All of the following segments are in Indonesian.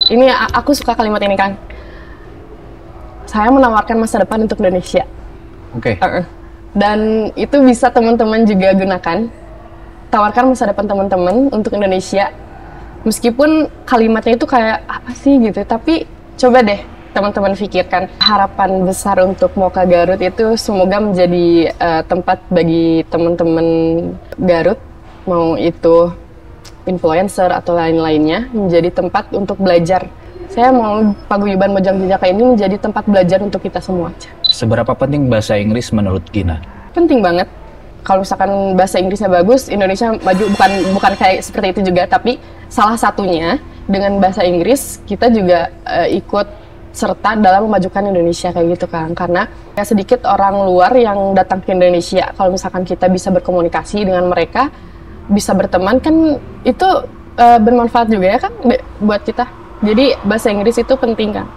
Ini aku suka kalimat ini, Kang. Saya menawarkan masa depan untuk Indonesia. Oke. Dan itu bisa teman-teman juga gunakan. Tawarkan masa depan teman-teman untuk Indonesia. Meskipun kalimatnya itu kayak apa sih gitu, tapi coba deh teman-teman pikirkan harapan besar untuk Mocha Garut itu semoga menjadi tempat bagi teman-teman Garut, mau itu influencer atau lain-lainnya, menjadi tempat untuk belajar. Saya mau Paguyuban Mojang Jajaka ini menjadi tempat belajar untuk kita semua. Seberapa penting bahasa Inggris menurut Gina? Penting banget. Kalau misalkan bahasa Inggrisnya bagus, Indonesia maju. Bukan kayak seperti itu juga, tapi salah satunya dengan bahasa Inggris kita juga ikut serta dalam memajukan Indonesia kayak gitu kan. Karena sedikit orang luar yang datang ke Indonesia. Kalau misalkan kita bisa berkomunikasi dengan mereka, bisa berteman kan itu bermanfaat juga ya kan buat kita. Jadi bahasa Inggris itu penting kan.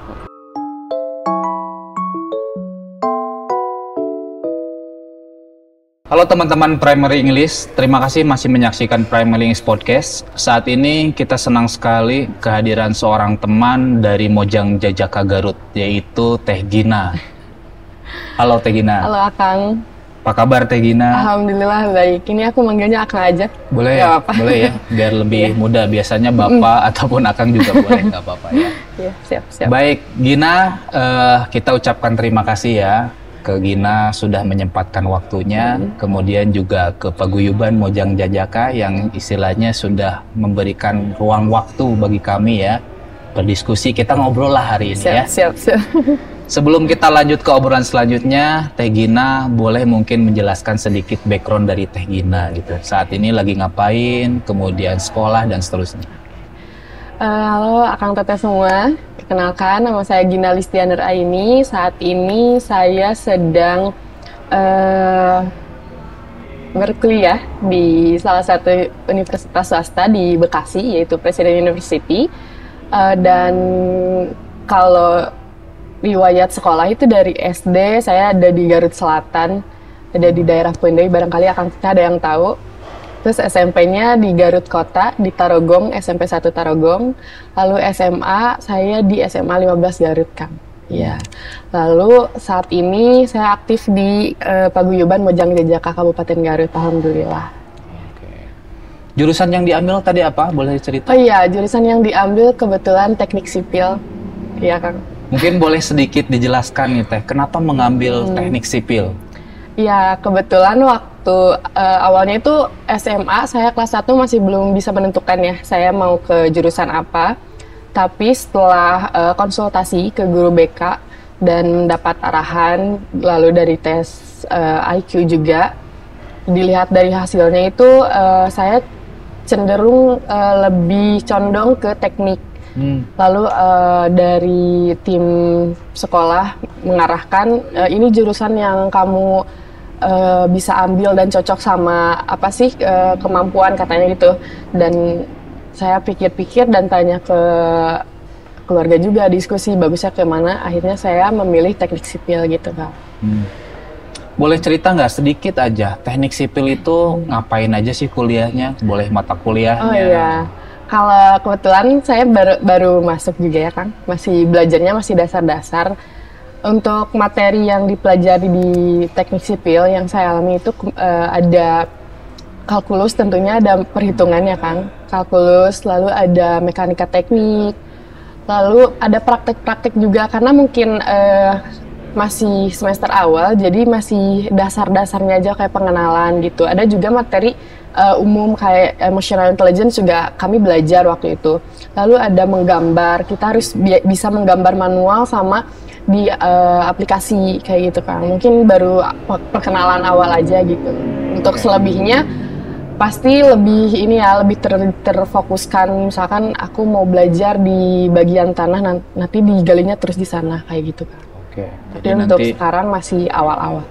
Halo teman-teman Primary English, terima kasih masih menyaksikan Primary English Podcast. Saat ini kita senang sekali kehadiran seorang teman dari Mojang Jajaka Garut, yaitu Teh Gina. Halo Teh Gina. Halo Akang. Apa kabar Teh Gina? Alhamdulillah baik. Ini aku manggilnya Akang aja. Boleh ya, boleh ya, biar lebih mudah. Biasanya Bapak ataupun Akang juga boleh, nggak apa-apa ya. Iya, siap. Baik, Gina, kita ucapkan terima kasih ya ke Gina sudah menyempatkan waktunya, kemudian juga ke Paguyuban Mojang Jajaka yang istilahnya sudah memberikan ruang waktu bagi kami ya, berdiskusi. Kita ngobrol lah hari ini ya. Siap. Sebelum kita lanjut ke obrolan selanjutnya, Teh Gina boleh mungkin menjelaskan sedikit background dari Teh Gina gitu. Saat ini lagi ngapain, kemudian sekolah dan seterusnya. Halo Akang Teteh semua. Perkenalkan, nama saya Gina Listianer Aini. Saat ini saya sedang berkuliah di salah satu universitas swasta di Bekasi, yaitu Presiden University. Dan kalau riwayat sekolah itu dari SD, saya ada di Garut Selatan, ada di daerah Pondei, barangkali akan ada yang tahu. Terus SMP-nya di Garut Kota, di Tarogong, SMP 1 Tarogong. Lalu SMA, saya di SMA 15 Garut, Kang. Ya. Lalu saat ini saya aktif di Paguyuban Mojang Jajaka Kabupaten Garut, alhamdulillah. Jurusan yang diambil tadi apa? Boleh cerita? Oh iya, jurusan yang diambil kebetulan teknik sipil. Iya, Kang. Mungkin boleh sedikit dijelaskan nih Teh, kenapa mengambil teknik sipil? Ya, kebetulan waktu awalnya itu SMA, saya kelas 1 masih belum bisa menentukan ya, saya mau ke jurusan apa. Tapi setelah konsultasi ke guru BK dan mendapat arahan, lalu dari tes IQ juga, dilihat dari hasilnya itu saya cenderung lebih condong ke teknik. Lalu dari tim sekolah mengarahkan ini jurusan yang kamu bisa ambil dan cocok sama apa sih kemampuan katanya gitu. Dan saya pikir-pikir dan tanya ke keluarga juga, diskusi bagusnya kemana, akhirnya saya memilih teknik sipil gitu Kak. Boleh cerita nggak sedikit aja teknik sipil itu ngapain aja sih kuliahnya? Boleh mata kuliahnya? Oh iya. Kalau kebetulan saya baru masuk juga ya Kang, masih belajarnya masih dasar-dasar. Untuk materi yang dipelajari di teknik sipil yang saya alami itu ada kalkulus, tentunya ada perhitungannya Kang, kalkulus, lalu ada mekanika teknik, lalu ada praktek-praktek juga karena mungkin masih semester awal, jadi masih dasar-dasarnya aja kayak pengenalan gitu. Ada juga materi umum kayak emotional intelligence juga kami belajar waktu itu. Lalu ada menggambar, kita harus bisa menggambar manual sama di aplikasi kayak gitu kan. Mungkin baru perkenalan awal aja gitu. Untuk selebihnya pasti lebih ini ya, lebih terfokuskan. Misalkan aku mau belajar di bagian tanah, nanti digalinya terus di sana kayak gitu kan. Oke. Jadi untuk sekarang masih awal-awal.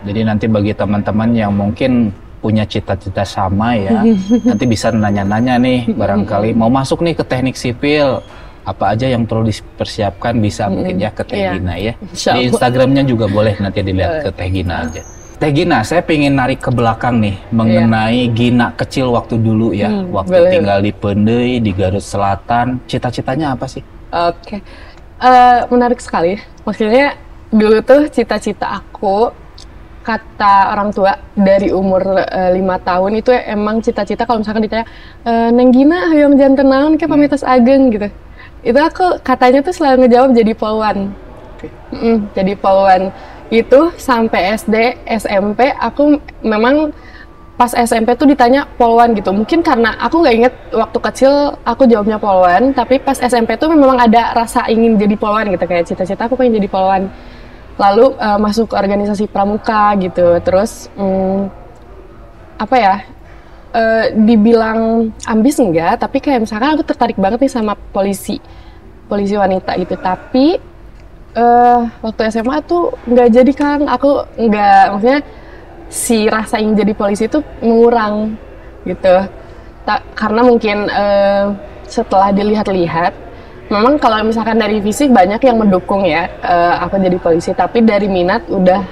Jadi nanti bagi teman-teman yang mungkin punya cita-cita sama ya, nanti bisa nanya-nanya nih, barangkali mau masuk nih ke teknik sipil, apa aja yang perlu dipersiapkan bisa mungkin ya ke Teh Gina ya. Di Instagramnya juga boleh nanti dilihat ke Teh Gina aja. Teh Gina, saya pengen narik ke belakang nih mengenai Gina kecil waktu dulu ya, waktu boleh. tinggal di Pendey, di Garut Selatan. Cita-citanya apa sih? Oke. Menarik sekali. Maksudnya dulu tuh cita-cita aku, kata orang tua dari umur 5 tahun itu emang cita-cita kalau misalkan ditanya, Neng Gina hoyong janten naon ke pamitos ageng gitu. Itu aku katanya tuh selalu ngejawab jadi polwan. Jadi polwan. Itu sampai SD, SMP aku memang pas SMP tuh ditanya polwan gitu. Mungkin karena aku nggak inget waktu kecil aku jawabnya polwan, tapi pas SMP tuh memang ada rasa ingin jadi polwan gitu, kayak cita-cita aku pengen jadi polwan. Lalu masuk ke organisasi pramuka gitu. Terus apa ya? Dibilang ambis enggak, tapi kayak misalkan aku tertarik banget nih sama polisi wanita gitu. Tapi waktu SMA tuh nggak jadi, Kang. Aku nggak, maksudnya si rasa ingin jadi polisi itu mengurang gitu. Karena mungkin setelah dilihat-lihat, memang kalau misalkan dari fisik banyak yang mendukung ya aku jadi polisi, tapi dari minat udah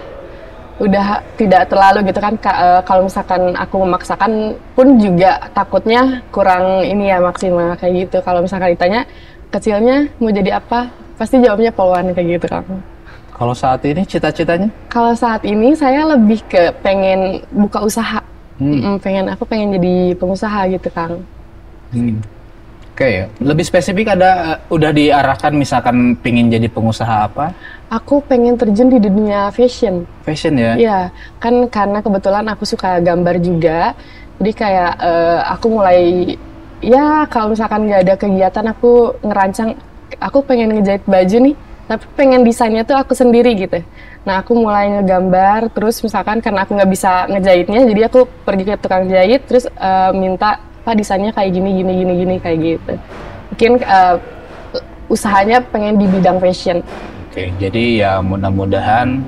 tidak terlalu gitu kan. Kalau misalkan aku memaksakan pun juga takutnya kurang ini ya, maksimal kayak gitu. Kalau misalkan ditanya kecilnya mau jadi apa, pasti jawabnya polwan kayak gitu, Kang. Kalau saat ini cita-citanya? Kalau saat ini saya lebih ke pengen buka usaha. Aku pengen jadi pengusaha gitu, Kang. Oke, lebih spesifik udah diarahkan misalkan pengen jadi pengusaha apa? Aku pengen terjun di dunia fashion. Fashion ya? Iya, kan karena kebetulan aku suka gambar juga. Jadi kayak aku mulai, ya kalau misalkan nggak ada kegiatan aku ngerancang, aku pengen ngejahit baju nih, tapi pengen desainnya tuh aku sendiri gitu. Nah aku mulai ngegambar, terus misalkan karena aku nggak bisa ngejahitnya, jadi aku pergi ke tukang jahit, terus minta, Pak desainnya kayak gini kayak gitu. Mungkin usahanya pengen di bidang fashion. Oke, jadi ya mudah-mudahan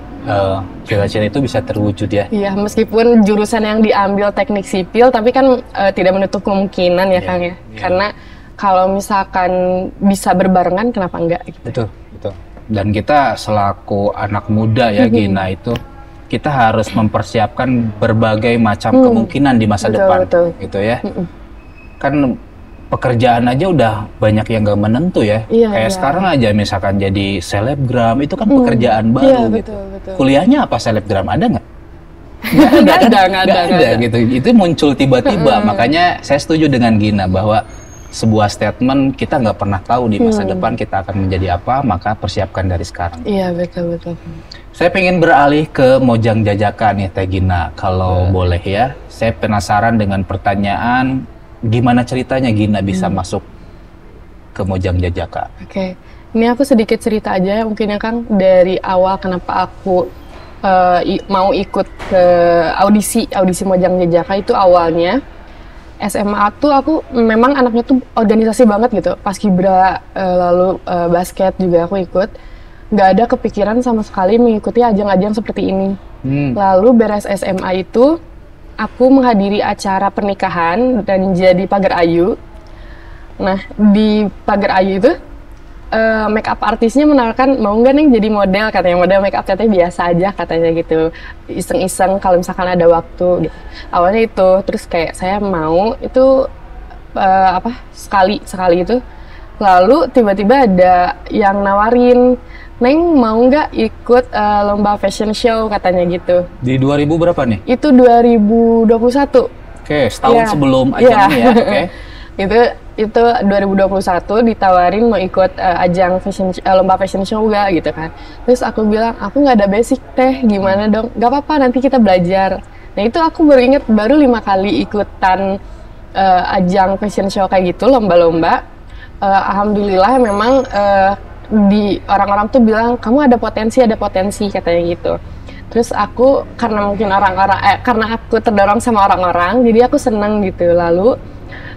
cita-cita itu bisa terwujud ya. Iya, meskipun jurusan yang diambil teknik sipil, tapi kan tidak menutup kemungkinan ya, Kang ya. Karena kalau misalkan bisa berbarengan, kenapa enggak? Gitu. Betul. Dan kita selaku anak muda ya, Gina, itu kita harus mempersiapkan berbagai macam kemungkinan di masa depan, gitu ya. Kan pekerjaan aja udah banyak yang gak menentu ya. Kayak sekarang aja misalkan jadi selebgram, itu kan pekerjaan baru gitu. Betul. Kuliahnya apa selebgram, ada nggak? Nggak ada gitu. Itu muncul tiba-tiba. Makanya saya setuju dengan Gina bahwa sebuah statement kita nggak pernah tahu di masa depan kita akan menjadi apa, maka persiapkan dari sekarang. Iya, betul. Saya pengen beralih ke Mojang Jajaka nih, Teh Gina, kalau boleh ya. Saya penasaran dengan pertanyaan, gimana ceritanya Gina bisa masuk ke Mojang Jajaka? Oke, ini aku sedikit cerita aja ya, mungkin ya Kang, dari awal kenapa aku mau ikut ke audisi Mojang Jajaka. Itu awalnya SMA tuh aku memang anaknya tuh organisasi banget gitu, paskibra, lalu basket juga aku ikut. Nggak ada kepikiran sama sekali mengikuti ajang-ajang seperti ini. Lalu beres SMA itu aku menghadiri acara pernikahan dan jadi pagar ayu. Nah di pagar ayu itu make up artisnya menawarkan, mau nggak nih jadi model, katanya. Model make up katanya biasa aja katanya gitu, iseng-iseng kalau misalkan ada waktu gitu. Awalnya itu, terus kayak saya mau itu sekali itu. Lalu tiba-tiba ada yang nawarin, Neng mau nggak ikut lomba fashion show katanya gitu. Di 2000 berapa nih? Itu 2021. Oke, setahun sebelum ajang ini ya. Oke. Itu 2021 ditawarin mau ikut ajang lomba fashion show gak gitu kan. Terus aku bilang, aku nggak ada basic Teh, gimana dong? Gak apa-apa, nanti kita belajar. Nah itu aku baru inget, baru 5 kali ikutan ajang fashion show kayak gitu, lomba-lomba. Alhamdulillah memang di orang-orang tuh bilang kamu ada potensi katanya gitu. Terus aku karena mungkin karena aku terdorong sama orang-orang, jadi aku seneng gitu. Lalu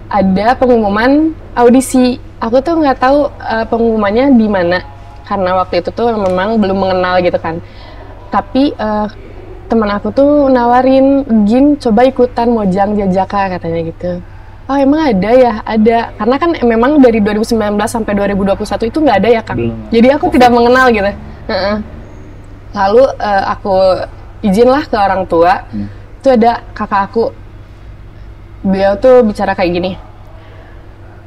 ada pengumuman audisi, aku tuh nggak tahu pengumumannya di mana karena waktu itu tuh memang belum mengenal gitu kan. Tapi teman aku tuh nawarin, Gin coba ikutan Mojang Jajaka katanya gitu. Oh emang ada ya? Ada. Karena kan memang dari 2019 sampai 2021 itu nggak ada ya Kang. Jadi aku tidak mengenal gitu. Lalu aku izinlah ke orang tua. Itu ada kakak aku, beliau tuh bicara kayak gini,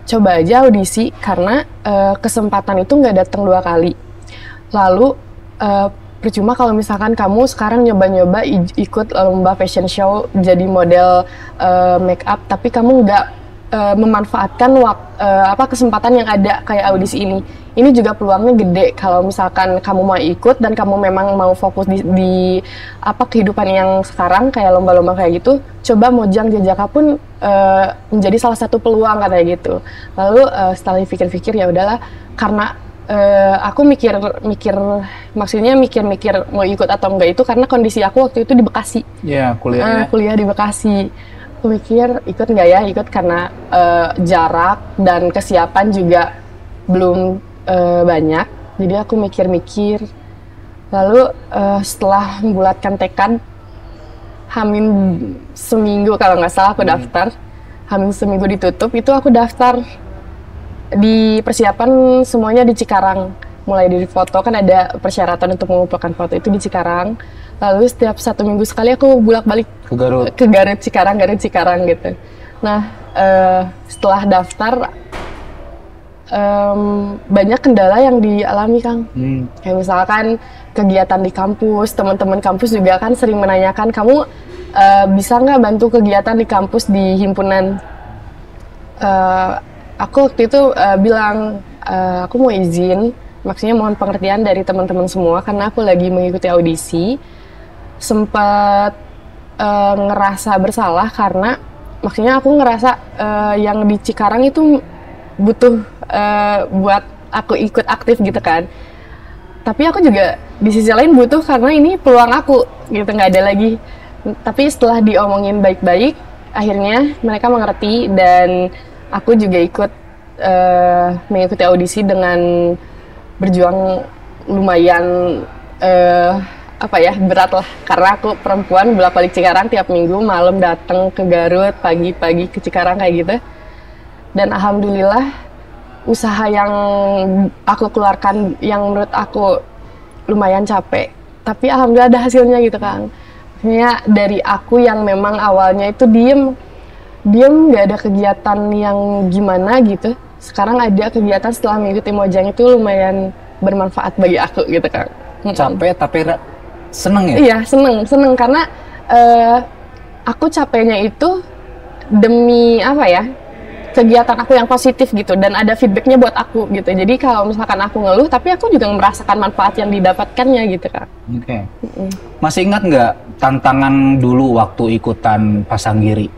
coba aja audisi karena kesempatan itu nggak datang 2 kali. Lalu percuma kalau misalkan kamu sekarang nyoba-nyoba ikut lomba fashion show jadi model make up, tapi kamu nggak memanfaatkan kesempatan yang ada kayak audisi ini. Ini juga peluangnya gede kalau misalkan kamu mau ikut dan kamu memang mau fokus di kehidupan yang sekarang kayak lomba-lomba kayak gitu. Coba Mojang Jajaka pun menjadi salah satu peluang katanya gitu. Lalu setelah dipikir-pikir ya udahlah, karena aku mikir maksudnya mikir mau ikut atau enggak itu karena kondisi aku waktu itu di Bekasi. Iya, kuliah di Bekasi. Aku mikir ikut nggak ya, ikut karena jarak dan kesiapan juga belum banyak. Jadi aku mikir-mikir. Lalu setelah membulatkan tekad, hamin seminggu kalau nggak salah aku daftar. Hamin seminggu ditutup, itu aku daftar. Di persiapan semuanya di Cikarang. Mulai dari foto, kan ada persyaratan untuk mengumpulkan foto itu di Cikarang. Lalu setiap 1 minggu sekali aku bolak-balik ke Garut Cikarang gitu. Nah, setelah daftar banyak kendala yang dialami, Kang. Kayak misalkan kegiatan di kampus, teman-teman kampus juga kan sering menanyakan, kamu bisa nggak bantu kegiatan di kampus di himpunan? Aku waktu itu bilang aku mau izin, maksudnya mohon pengertian dari teman-teman semua karena aku lagi mengikuti audisi. Sempat ngerasa bersalah karena maksudnya aku ngerasa yang di Cikarang itu butuh buat aku ikut aktif gitu kan. Tapi aku juga di sisi lain butuh karena ini peluang aku gitu, nggak ada lagi. Tapi setelah diomongin baik-baik, akhirnya mereka mengerti dan aku juga ikut mengikuti audisi dengan berjuang lumayan berat lah, karena aku perempuan bolak-balik Cikarang tiap minggu, malam datang ke Garut, pagi-pagi ke Cikarang kayak gitu. Dan alhamdulillah usaha yang aku keluarkan yang menurut aku lumayan capek, tapi alhamdulillah ada hasilnya gitu, Kang. Maksudnya dari aku yang memang awalnya itu diem nggak ada kegiatan yang gimana gitu, sekarang ada kegiatan setelah mengikuti Mojang itu lumayan bermanfaat bagi aku gitu, Kang. Capek tapi seneng ya? Iya, seneng karena aku capeknya itu demi kegiatan aku yang positif gitu, dan ada feedbacknya buat aku gitu. Jadi kalau misalkan aku ngeluh, tapi aku juga merasakan manfaat yang didapatkannya gitu, Kak. Oke. Masih ingat nggak tantangan dulu waktu ikutan Pasanggiri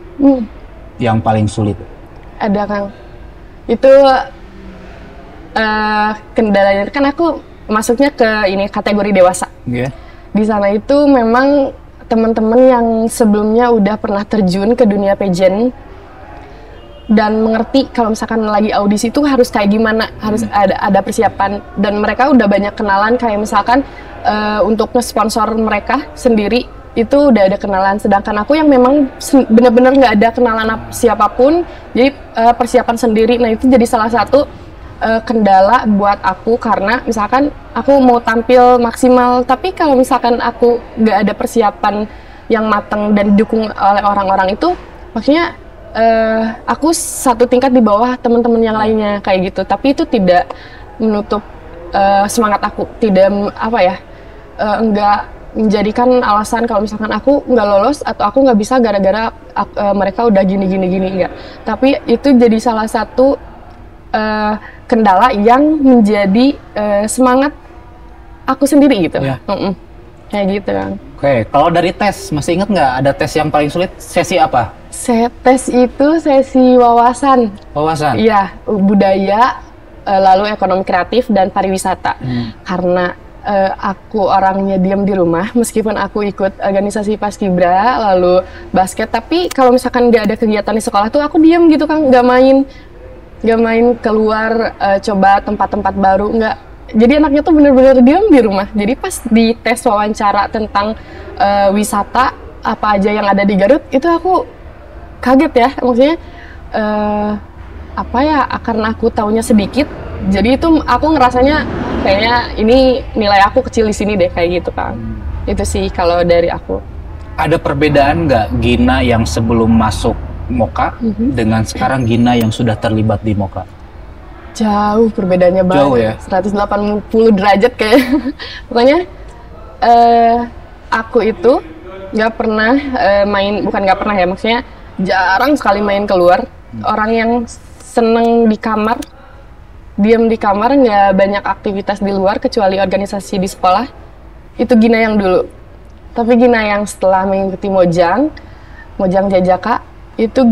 yang paling sulit? Ada, Kang. Itu kendalanya kan aku masuknya ke kategori dewasa. Di sana itu memang teman-teman yang sebelumnya udah pernah terjun ke dunia pageant dan mengerti kalau misalkan lagi audisi itu harus kayak gimana, harus ada persiapan, dan mereka udah banyak kenalan kayak misalkan untuk nge-sponsor mereka sendiri itu udah ada kenalan, sedangkan aku yang memang bener-bener nggak ada kenalan siapapun, jadi persiapan sendiri. Nah itu jadi salah satu kendala buat aku, karena misalkan aku mau tampil maksimal, tapi kalau misalkan aku nggak ada persiapan yang matang dan didukung oleh orang-orang itu, maksudnya aku satu tingkat di bawah teman-teman yang lainnya kayak gitu. Tapi itu tidak menutup semangat aku, tidak enggak menjadikan alasan kalau misalkan aku nggak lolos atau aku nggak bisa gara-gara mereka udah gini enggak. Tapi itu jadi salah satu kendala yang menjadi semangat aku sendiri gitu. Kayak gitu, Kang. Oke, kalau dari tes, masih ingat nggak ada tes yang paling sulit? Sesi apa? Tes itu sesi wawasan. Wawasan? Iya, budaya, lalu ekonomi kreatif dan pariwisata. Karena aku orangnya diam di rumah, meskipun aku ikut organisasi Paskibra, lalu basket, tapi kalau misalkan nggak ada kegiatan di sekolah tuh aku diam gitu, Kang, nggak main keluar, coba tempat-tempat baru, nggak. Jadi anaknya tuh bener-bener diam di rumah. Jadi pas di tes wawancara tentang wisata apa aja yang ada di Garut, itu aku kaget ya, maksudnya karena aku taunya sedikit, jadi itu aku ngerasanya kayaknya ini nilai aku kecil di sini deh, kayak gitu Kang. Itu sih kalau dari aku. Ada perbedaan nggak Gina yang sebelum masuk Moka dengan sekarang Gina yang sudah terlibat di Moka? Jauh perbedaannya banget. Jauh ya? 180 derajat kayak. Pokoknya aku itu nggak pernah bukan nggak pernah ya, maksudnya jarang sekali main keluar. Orang yang seneng di kamar, diam di kamar, nggak banyak aktivitas di luar kecuali organisasi di sekolah. Itu Gina yang dulu. Tapi Gina yang setelah mengikuti Mojang Jajaka, itu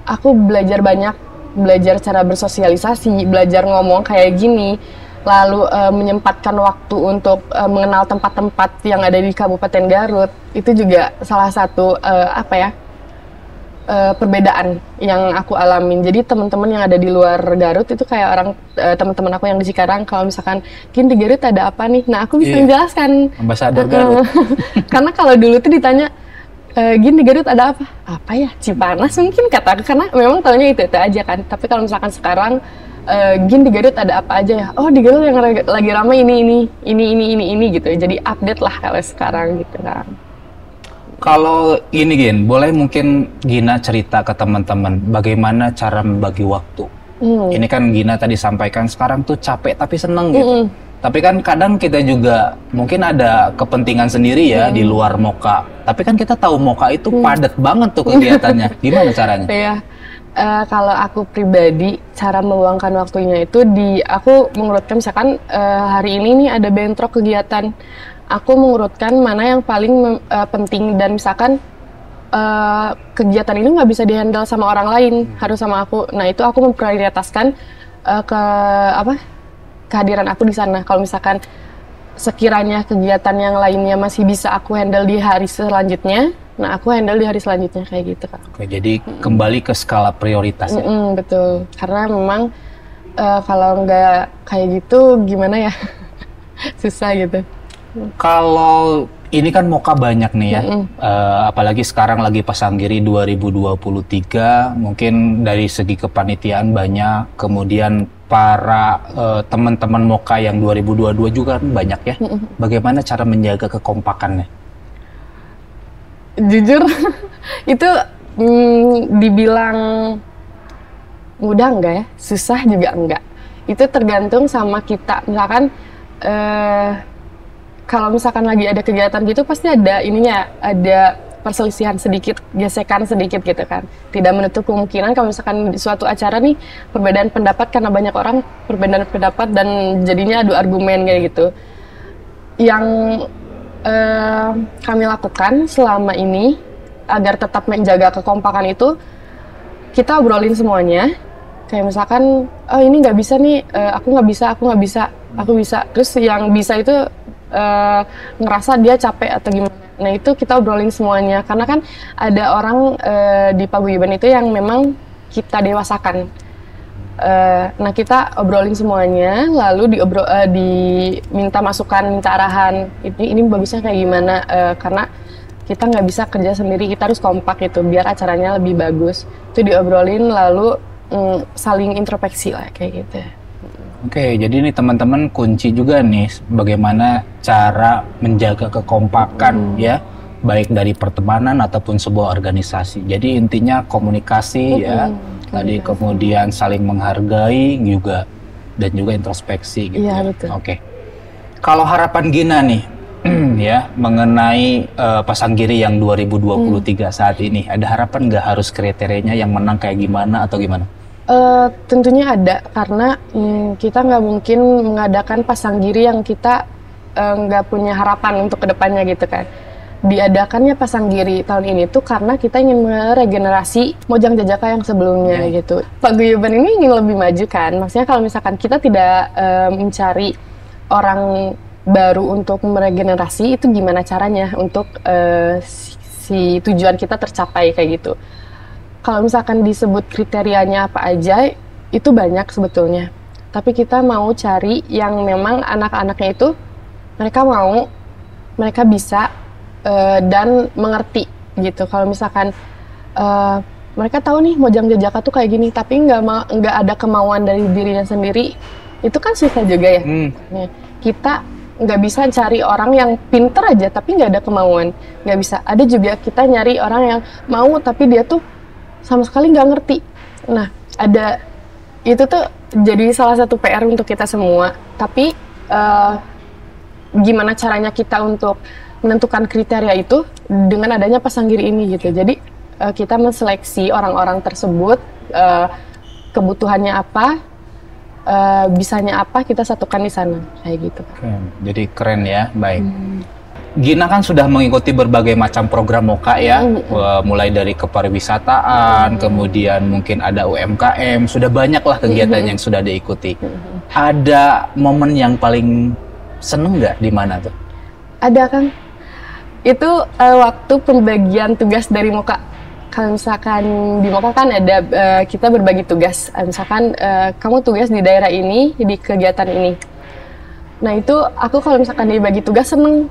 aku belajar banyak, belajar cara bersosialisasi, belajar ngomong kayak gini, lalu menyempatkan waktu untuk mengenal tempat-tempat yang ada di Kabupaten Garut. Itu juga salah satu perbedaan yang aku alamin. Jadi teman-teman yang ada di luar Garut itu kayak teman-teman aku yang di Cikarang, kalau misalkan Gin di Garut ada apa nih, nah aku bisa menjelaskan. Ambasador Garut. Karena kalau dulu tuh ditanya Gin di Garut ada apa? Apa ya? Cipanas mungkin kata aku, karena memang tahunya itu aja kan. Tapi kalau misalkan sekarang Gin di Garut ada apa aja ya? Oh di Garut yang lagi ramai ini gitu. Jadi update lah kalau sekarang gitu kan. Kalau ini Gin, boleh mungkin Gina cerita ke teman-teman bagaimana cara membagi waktu. Ini kan Gina tadi sampaikan sekarang tuh capek tapi seneng gitu. Tapi kan kadang kita juga mungkin ada kepentingan sendiri ya di luar Moka. Tapi kan kita tahu Moka itu padat banget tuh kegiatannya. Gimana caranya? Iya. Kalau aku pribadi, cara meluangkan waktunya itu aku mengurutkan misalkan hari ini nih ada bentrok kegiatan. Aku mengurutkan mana yang paling penting, dan misalkan kegiatan ini nggak bisa dihandle sama orang lain, harus sama aku. Nah itu aku memprioritaskan kehadiran aku di sana. Kalau misalkan sekiranya kegiatan yang lainnya masih bisa aku handle di hari selanjutnya, nah aku handle di hari selanjutnya kayak gitu Kak. Oke, jadi kembali ke skala prioritas ya? Betul, karena memang kalau nggak kayak gitu gimana ya, susah gitu. Kalau ini kan Moka banyak nih ya, apalagi sekarang lagi Pasanggiri 2023, mungkin dari segi kepanitiaan banyak, kemudian para teman-teman Moka yang 2022 juga banyak ya. Bagaimana cara menjaga kekompakannya? Jujur, itu dibilang mudah enggak ya, susah juga enggak. Itu tergantung sama kita, misalkan kalau misalkan lagi ada kegiatan gitu pasti ada ada perselisihan sedikit, gesekan sedikit gitu kan. Tidak menutup kemungkinan kalau misalkan di suatu acara nih perbedaan pendapat, karena banyak orang perbedaan pendapat dan jadinya adu argumen kayak gitu. Yang kami lakukan selama ini agar tetap menjaga kekompakan itu, kita obrolin semuanya. Kayak misalkan, oh ini nggak bisa nih, aku nggak bisa, aku bisa. Terus yang bisa itu ngerasa dia capek atau gimana. Nah itu kita obrolin semuanya, karena kan ada orang di paguyuban itu yang memang kita dewasakan. Nah kita obrolin semuanya, lalu diminta masukan, minta arahan, ini bagusnya kayak gimana, karena kita nggak bisa kerja sendiri, kita harus kompak gitu biar acaranya lebih bagus. Itu diobrolin, lalu saling introspeksi lah kayak gitu. Oke, jadi ini teman-teman kunci juga nih bagaimana cara menjaga kekompakan ya, baik dari pertemanan ataupun sebuah organisasi. Jadi intinya komunikasi ya, tadi kemudian saling menghargai juga, dan juga introspeksi gitu. Iya, betul. Oke. Kalau harapan Gina nih ya mengenai Pasanggiri yang 2023 saat ini, ada harapan nggak harus kriterianya yang menang kayak gimana atau gimana? Tentunya ada, karena kita nggak mungkin mengadakan Pasanggiri yang kita nggak punya harapan untuk kedepannya gitu kan. Diadakannya Pasanggiri tahun ini tuh karena kita ingin meregenerasi Mojang Jajaka yang sebelumnya gitu. Paguyuban ini ingin lebih maju kan, maksudnya kalau misalkan kita tidak mencari orang baru untuk meregenerasi, itu gimana caranya untuk si tujuan kita tercapai kayak gitu. Kalau misalkan disebut kriterianya apa aja, itu banyak sebetulnya. Tapi kita mau cari yang memang anak-anaknya itu mereka bisa dan mengerti gitu. Kalau misalkan mereka tahu nih Mojang Jajaka tuh kayak gini, tapi nggak ada kemauan dari dirinya sendiri, itu kan susah juga ya. Nah, kita nggak bisa cari orang yang pinter aja tapi nggak ada kemauan, nggak bisa. Ada juga kita nyari orang yang mau tapi dia tuh sama sekali nggak ngerti. Nah, ada itu tuh jadi salah satu PR untuk kita semua. Tapi gimana caranya kita untuk menentukan kriteria itu dengan adanya Pasanggiri ini gitu. Jadi kita menseleksi orang-orang tersebut, kebutuhannya apa, bisanya apa, kita satukan di sana kayak gitu. Jadi keren ya, baik. Gina kan sudah mengikuti berbagai macam program MOKA ya, mulai dari kepariwisataan, kemudian mungkin ada UMKM, sudah banyak lah kegiatan yang sudah diikuti. Ada momen yang paling seneng nggak di mana tuh? Ada kan, itu waktu pembagian tugas dari MOKA. Kalau misalkan di MOKA kan ada kita berbagi tugas, misalkan kamu tugas di daerah ini, di kegiatan ini. Nah itu aku kalau misalkan dibagi tugas seneng.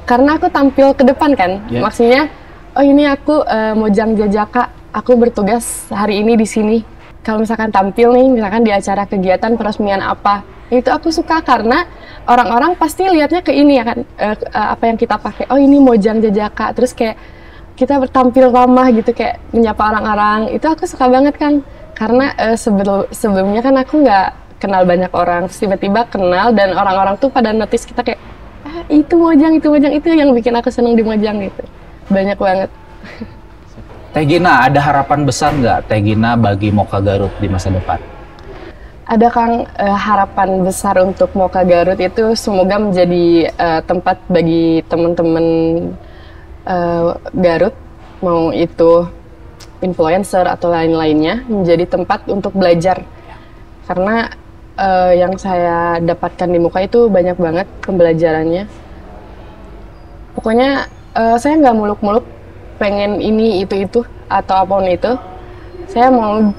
Karena aku tampil ke depan kan, maksudnya, oh ini aku Mojang Jajaka, aku bertugas hari ini di sini. Kalau misalkan tampil nih, misalkan di acara kegiatan peresmian apa, itu aku suka karena orang-orang pasti lihatnya ke ini ya kan, apa yang kita pakai. Oh ini Mojang Jajaka, terus kayak kita bertampil ramah gitu, kayak menyapa orang-orang. Itu aku suka banget kan, karena sebelumnya kan aku nggak kenal banyak orang, terus tiba-tiba kenal dan orang-orang tuh pada notice kita kayak, itu Mojang, itu yang bikin aku seneng di Mojang gitu. Banyak banget. Teh Gina, ada harapan besar nggak Teh Gina bagi MOKA Garut di masa depan? Ada Kang, harapan besar untuk MOKA Garut itu semoga menjadi tempat bagi teman-teman Garut, mau itu influencer atau lain-lainnya, menjadi tempat untuk belajar. Karena yang saya dapatkan di MOKA itu banyak banget pembelajarannya. Pokoknya saya nggak muluk-muluk pengen ini itu atau apapun itu. Saya mau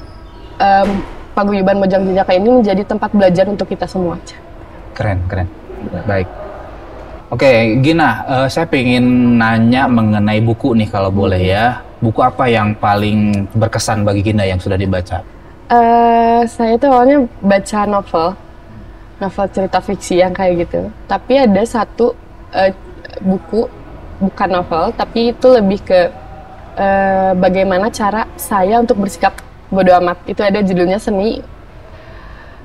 Paguyuban Mojang Jajaka ini menjadi tempat belajar untuk kita semua. Keren. Baik. Oke, Gina, saya pengen nanya mengenai buku nih kalau boleh ya. Buku apa yang paling berkesan bagi Gina yang sudah dibaca? Saya tuh awalnya baca novel cerita fiksi yang kayak gitu. Tapi ada satu buku, bukan novel, tapi itu lebih ke bagaimana cara saya untuk bersikap bodo amat. Itu ada judulnya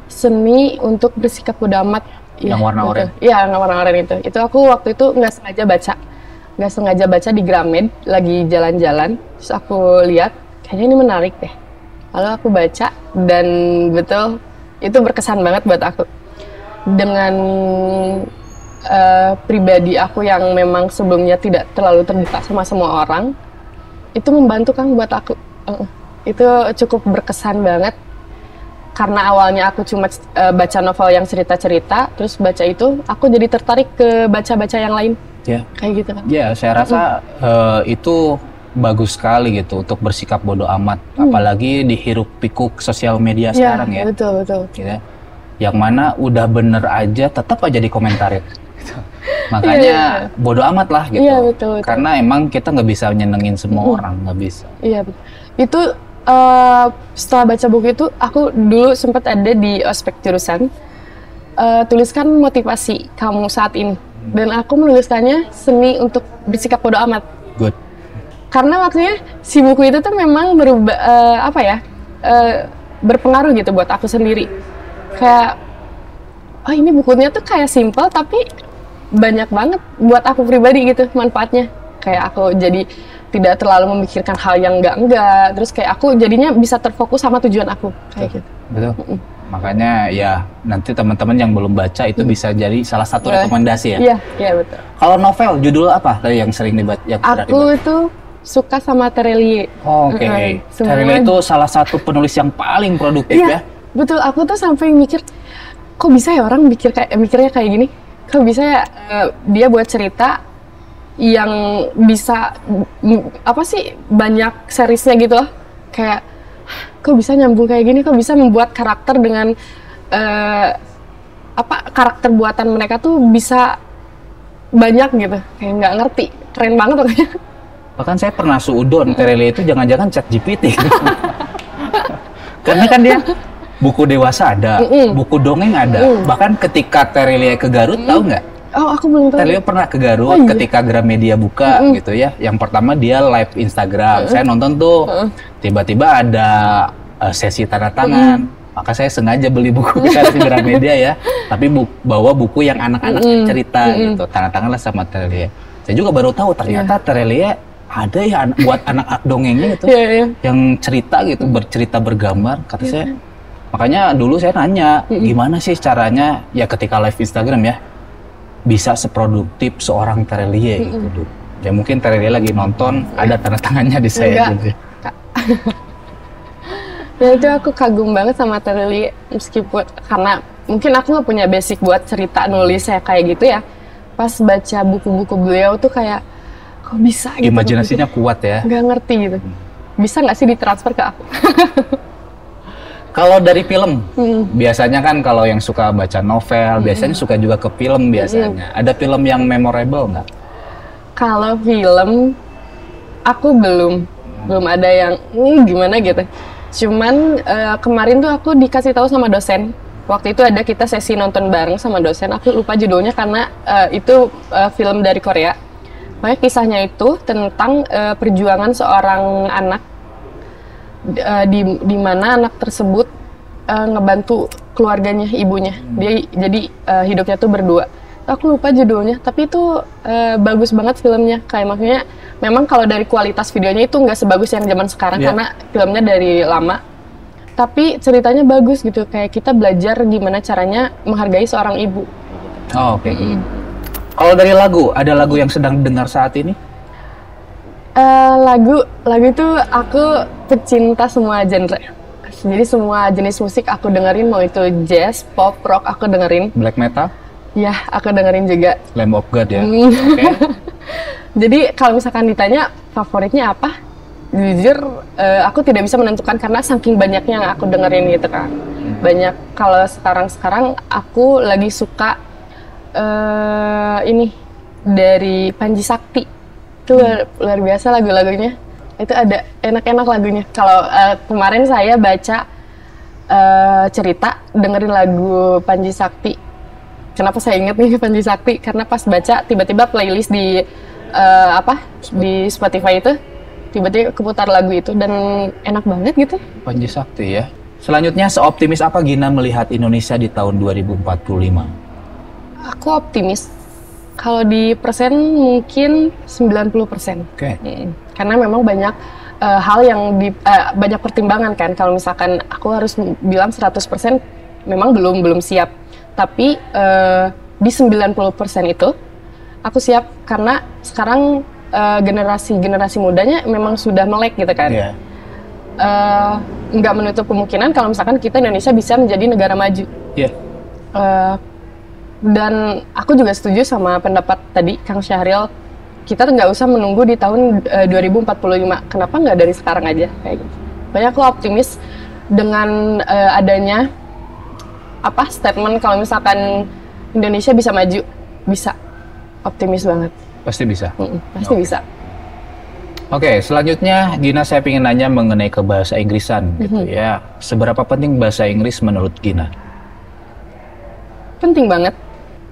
Seni untuk bersikap bodo amat. Yang warna oranye? Iya, yang warna oranye itu. Itu aku waktu itu nggak sengaja baca di Gramed, lagi jalan-jalan. Terus aku lihat, kayaknya ini menarik deh. Lalu aku baca dan betul itu berkesan banget buat aku. Dengan pribadi aku yang memang sebelumnya tidak terlalu terbuka sama semua orang, itu membantu Kang buat aku. Itu cukup berkesan banget. Karena awalnya aku cuma baca novel yang cerita-cerita, terus baca itu, aku jadi tertarik ke baca-baca yang lain. Ya. Kayak gitu kan. Ya, saya rasa itu bagus sekali gitu untuk bersikap bodo amat, apalagi di hiruk pikuk sosial media sekarang ya. Betul. Gitu. Yang mana udah bener aja tetap aja dikomentarin. Gitu. Makanya bodo amat lah gitu. Iya, betul. Karena emang kita nggak bisa nyenengin semua orang, nggak bisa. Iya, betul. Itu setelah baca buku itu, aku dulu sempat ada di ospek jurusan, tuliskan motivasi kamu saat ini. Dan aku menuliskannya seni untuk bersikap bodo amat. Good. Karena waktunya si buku itu tuh memang berubah, berpengaruh gitu buat aku sendiri. Kayak, oh ini bukunya tuh kayak simple tapi banyak banget buat aku pribadi gitu manfaatnya. Kayak aku jadi tidak terlalu memikirkan hal yang enggak. Terus kayak aku jadinya bisa terfokus sama tujuan aku. Kayak gitu. Betul. Makanya ya nanti teman-teman yang belum baca itu bisa jadi salah satu rekomendasi ya. Iya betul. Kalau novel judul apa tadi yang sering dibaca? Aku itu suka sama Terelie. Oke. Terelie itu salah satu penulis yang paling produktif ya. Betul, aku tuh sampai mikir, kok bisa ya orang mikirnya kayak gini? Kok bisa ya dia buat cerita yang bisa banyak seriesnya gitu loh. Kayak kok bisa nyambung kayak gini, kok bisa membuat karakter dengan karakter buatan mereka tuh bisa banyak gitu. Kayak nggak ngerti, keren banget pokoknya. Bahkan saya pernah suudon Terelie itu jangan-jangan ChatGPT. Karena kan dia buku dewasa ada, buku dongeng ada. Bahkan ketika Terelia ke Garut, tahu nggak? Oh, aku belum tahu. Terelia pernah ke Garut ketika Gramedia buka gitu ya. Yang pertama dia live Instagram. Saya nonton tuh, tiba-tiba ada sesi tanda tangan. Maka saya sengaja beli buku di Gramedia ya. Tapi bawa buku yang anak-anak cerita gitu. Tanda tangan lah sama Terelia. Saya juga baru tahu ternyata Terelia ada ya buat anak dongengnya gitu. Yang cerita gitu, bercerita bergambar. Kata saya, makanya dulu saya nanya, gimana sih caranya ya ketika live Instagram ya, bisa seproduktif seorang Terelia gitu. Ya mungkin Terelia lagi nonton, ada tanda tangannya di saya gitu. Ya itu aku kagum banget sama Terelia, meskipun karena mungkin aku nggak punya basic buat cerita nulis saya kayak gitu ya. Pas baca buku-buku beliau tuh kayak, kok bisa gitu. Imajinasinya kuat ya. Nggak ngerti gitu. Bisa nggak sih ditransfer ke aku? Kalau dari film, biasanya kan kalau yang suka baca novel, biasanya suka juga ke film biasanya. Ada film yang memorable nggak? Kalau film, aku belum ada yang gimana gitu. Cuman kemarin tuh aku dikasih tahu sama dosen. Waktu itu ada kita sesi nonton bareng sama dosen. Aku lupa judulnya karena itu film dari Korea. Makanya kisahnya itu tentang perjuangan seorang anak. Di mana anak tersebut ngebantu keluarganya, ibunya. Dia jadi hidupnya tuh berdua. Aku lupa judulnya, tapi itu bagus banget filmnya. Kayak maksudnya memang kalau dari kualitas videonya itu nggak sebagus yang zaman sekarang karena filmnya dari lama. Tapi ceritanya bagus gitu, kayak kita belajar gimana caranya menghargai seorang ibu. Oh, oke. Kalau dari lagu, ada lagu yang sedang dengar saat ini? Lagu itu aku pecinta semua genre. Jadi semua jenis musik aku dengerin, mau itu jazz, pop, rock aku dengerin. Black metal? Ya, aku dengerin juga. Lamb of God ya? Okay. Jadi kalau misalkan ditanya favoritnya apa? Jujur, aku tidak bisa menentukan karena saking banyaknya yang aku dengerin gitu kan. Banyak, kalau sekarang aku lagi suka ini dari Panji Sakti. Itu luar biasa lagu-lagunya. Itu ada enak-enak lagunya. Kalau kemarin saya baca cerita, dengerin lagu Panji Sakti. Kenapa saya inget nih Panji Sakti? Karena pas baca, tiba-tiba playlist di di Spotify itu, tiba-tiba keputar lagu itu dan enak banget gitu. Panji Sakti ya. Selanjutnya, seoptimis apa Gina melihat Indonesia di tahun 2045? Aku optimis. Kalau di persen mungkin 90%. Oke. Karena memang banyak hal yang banyak pertimbangan kan. Kalau misalkan aku harus bilang 100% memang belum siap. Tapi di 90% itu aku siap karena sekarang generasi mudanya memang sudah melek gitu kan. Yeah. Nggak menutup kemungkinan kalau misalkan kita Indonesia bisa menjadi negara maju. Yeah. Dan aku juga setuju sama pendapat tadi Kang Syahril, kita nggak usah menunggu di tahun 2045. Kenapa nggak dari sekarang aja kayak gitu. Banyak aku optimis dengan adanya statement kalau misalkan Indonesia bisa maju, bisa. Optimis banget. Pasti bisa? Pasti bisa. Oke, selanjutnya Gina saya ingin nanya mengenai ke bahasa Inggrisan gitu ya. Seberapa penting bahasa Inggris menurut Gina? Penting banget,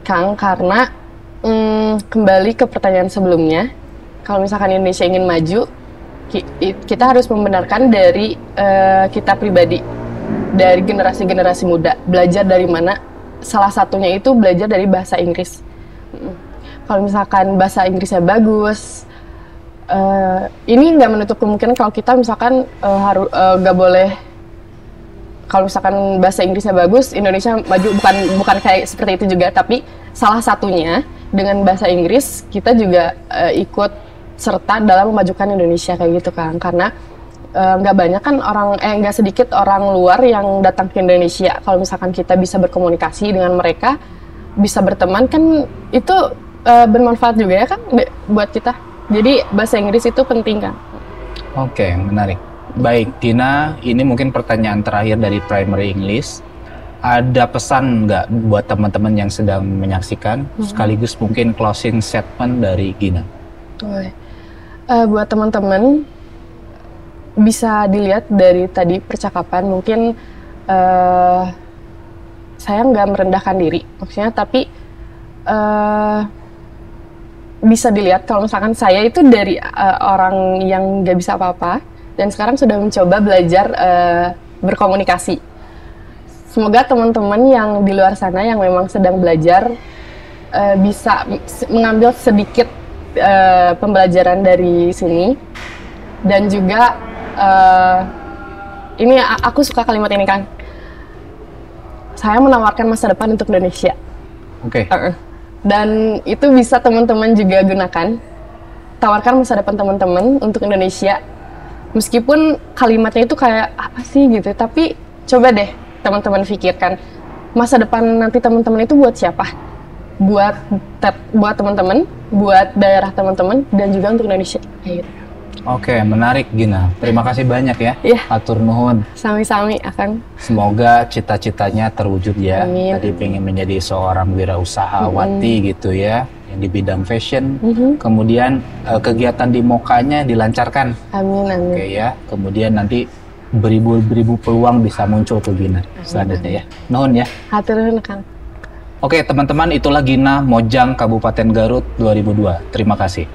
Kang, karena kembali ke pertanyaan sebelumnya, kalau misalkan Indonesia ingin maju, kita harus membenarkan dari kita pribadi, dari generasi-generasi muda, belajar dari mana. Salah satunya itu belajar dari bahasa Inggris. Kalau misalkan bahasa Inggrisnya bagus, ini nggak menutup kemungkinan kalau kita misalkan nggak boleh. Kalau misalkan bahasa Inggrisnya bagus, Indonesia maju, bukan kayak seperti itu juga, tapi salah satunya dengan bahasa Inggris kita juga ikut serta dalam memajukan Indonesia kayak gitu kan. Karena nggak banyak kan nggak sedikit orang luar yang datang ke Indonesia. Kalau misalkan kita bisa berkomunikasi dengan mereka, bisa berteman kan itu bermanfaat juga ya kan buat kita. Jadi bahasa Inggris itu penting kan. Oke, menarik. Baik, Gina, ini mungkin pertanyaan terakhir dari Primary English. Ada pesan nggak buat teman-teman yang sedang menyaksikan? Sekaligus mungkin closing statement dari Gina. Buat teman-teman, bisa dilihat dari tadi percakapan, mungkin eh, saya nggak merendahkan diri, maksudnya, tapi bisa dilihat kalau misalkan saya itu dari orang yang nggak bisa apa-apa, dan sekarang sudah mencoba belajar berkomunikasi. Semoga teman-teman yang di luar sana yang memang sedang belajar bisa mengambil sedikit pembelajaran dari sini. Dan juga ini aku suka kalimat ini, Kang. Saya menawarkan masa depan untuk Indonesia. Oke. Dan itu bisa teman-teman juga gunakan. Tawarkan masa depan teman-teman untuk Indonesia. Meskipun kalimatnya itu kayak apa sih gitu, tapi coba deh teman-teman pikirkan, masa depan nanti teman-teman itu buat siapa? Buat teman-teman, buat daerah teman-teman, dan juga untuk Indonesia. Kayak gitu. Oke, menarik Gina. Terima kasih banyak ya. Iya. Atur nuhun. Sami-sami, Akang. Semoga cita-citanya terwujud ya. Amin. Tadi pengen menjadi seorang wirausahawati gitu ya, yang di bidang fashion. Kemudian kegiatan di Mokanya dilancarkan. Amin, amin. Oke ya. Kemudian nanti beribu-beribu peluang bisa muncul ke Gina selanjutnya ya. Nuhun ya. Hatur nuhun, Kang. Oke teman-teman, itulah Gina Mojang Kabupaten Garut 2002. Terima kasih.